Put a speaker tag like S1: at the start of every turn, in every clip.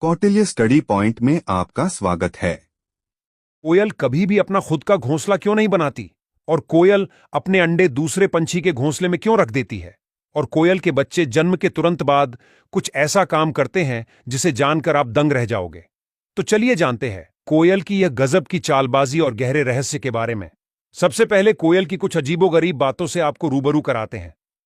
S1: Kautilya study point में आपका स्वागत है।
S2: कोयल कभी भी अपना खुद का घोंसला क्यों नहीं बनाती? और कोयल अपने अंडे दूसरे पंछी के घोंसले में क्यों रख देती है? और कोयल के बच्चे जन्म के तुरंत बाद कुछ ऐसा काम करते हैं जिसे जानकर आप दंग रह जाओगे। तो चलिए जानते हैं कोयल की यह गजब की चालबाजी और गहरे रहस्य के बारे में। सबसे पहले कोयल की कुछ अजीबोगरीब बातों से आपको रूबरू कराते हैं।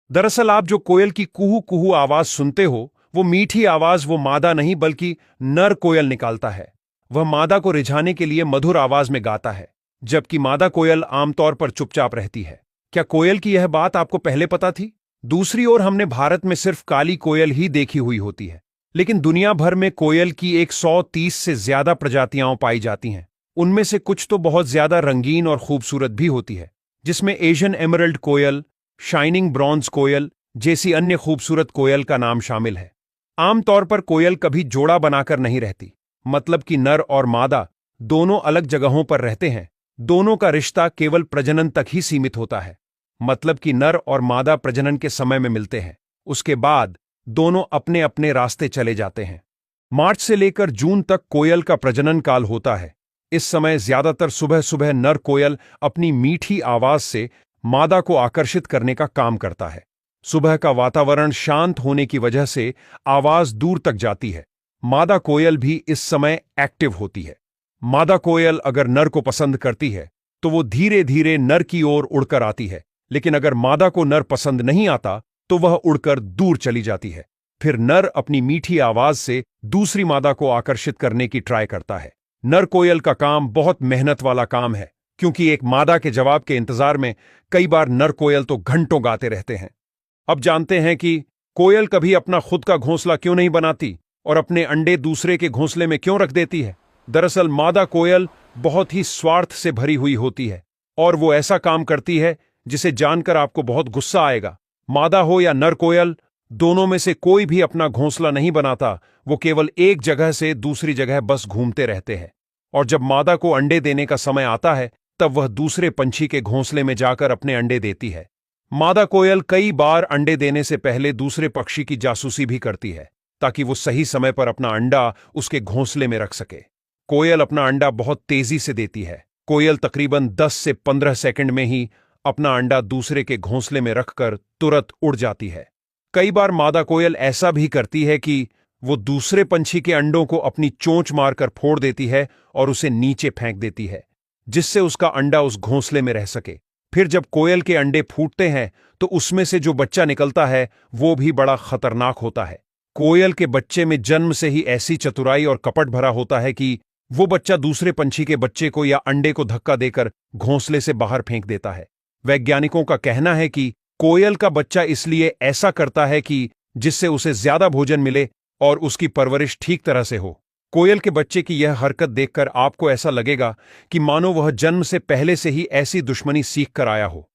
S2: दरअसल आप जो कोयल की कुहू कुहू आवाज सुनते हो, वो मीठी आवाज वो मादा नहीं बल्कि नर कोयल निकालता है। वह मादा को रिझाने के लिए मधुर आवाज में गाता है, जबकि मादा कोयल आमतौर पर चुपचाप रहती है। क्या कोयल की यह बात आपको पहले पता थी? दूसरी ओर हमने भारत में सिर्फ काली कोयल ही देखी हुई होती है, लेकिन दुनिया भर में कोयल की 130 से ज्यादा प्रजातियां पाई जाती हैं। उनमें से कुछ तो बहुत ज्यादा रंगीन और खूबसूरत भी होती है, जिसमें एशियन एमरल्ड कोयल, शाइनिंग ब्रॉन्ज कोयल जैसी अन्य खूबसूरत कोयल का नाम शामिल है। आमतौर पर कोयल कभी जोड़ा बनाकर नहीं रहती, मतलब कि नर और मादा दोनों अलग जगहों पर रहते हैं। दोनों का रिश्ता केवल प्रजनन तक ही सीमित होता है, मतलब कि नर और मादा प्रजनन के समय में मिलते हैं। उसके बाद दोनों अपने अपने रास्ते चले जाते हैं। मार्च से लेकर जून तक कोयल का प्रजनन काल होता है। इस समय ज्यादातर सुबह सुबह नर कोयल अपनी मीठी आवाज से मादा को आकर्षित करने का काम करता है। सुबह का वातावरण शांत होने की वजह से आवाज दूर तक जाती है। मादा कोयल भी इस समय एक्टिव होती है। मादा कोयल अगर नर को पसंद करती है तो वो धीरे धीरे नर की ओर उड़कर आती है, लेकिन अगर मादा को नर पसंद नहीं आता तो वह उड़कर दूर चली जाती है। फिर नर अपनी मीठी आवाज से दूसरी मादा को आकर्षित करने की ट्राई करता है। नर कोयल का काम बहुत मेहनत वाला काम है, क्योंकि एक मादा के जवाब के इंतजार में कई बार नर कोयल तो घंटों गाते रहते हैं। अब जानते हैं कि कोयल कभी अपना खुद का घोंसला क्यों नहीं बनाती और अपने अंडे दूसरे के घोंसले में क्यों रख देती है। दरअसल मादा कोयल बहुत ही स्वार्थ से भरी हुई होती है और वो ऐसा काम करती है जिसे जानकर आपको बहुत गुस्सा आएगा। मादा हो या नर कोयल, दोनों में से कोई भी अपना घोंसला नहीं बनाता। वो केवल एक जगह से दूसरी जगह बस घूमते रहते हैं, और जब मादा को अंडे देने का समय आता है तब वह दूसरे पंछी के घोंसले में जाकर अपने अंडे देती है। मादा कोयल कई बार अंडे देने से पहले दूसरे पक्षी की जासूसी भी करती है, ताकि वो सही समय पर अपना अंडा उसके घोंसले में रख सके। कोयल अपना अंडा बहुत तेजी से देती है। कोयल तकरीबन 10 से 15 सेकंड में ही अपना अंडा दूसरे के घोंसले में रखकर तुरंत उड़ जाती है। कई बार मादा कोयल ऐसा भी करती है कि वो दूसरे पंछी के अंडों को अपनी चोंच मारकर फोड़ देती है और उसे नीचे फेंक देती है, जिससे उसका अंडा उस घोंसले में रह सके। फिर जब कोयल के अंडे फूटते हैं तो उसमें से जो बच्चा निकलता है वो भी बड़ा खतरनाक होता है। कोयल के बच्चे में जन्म से ही ऐसी चतुराई और कपट भरा होता है कि वो बच्चा दूसरे पंछी के बच्चे को या अंडे को धक्का देकर घोंसले से बाहर फेंक देता है। वैज्ञानिकों का कहना है कि कोयल का बच्चा इसलिए ऐसा करता है कि जिससे उसे ज्यादा भोजन मिले और उसकी परवरिश ठीक तरह से हो। कोयल के बच्चे की यह हरकत देखकर आपको ऐसा लगेगा कि मानो वह जन्म से पहले से ही ऐसी दुश्मनी सीख कर आया हो।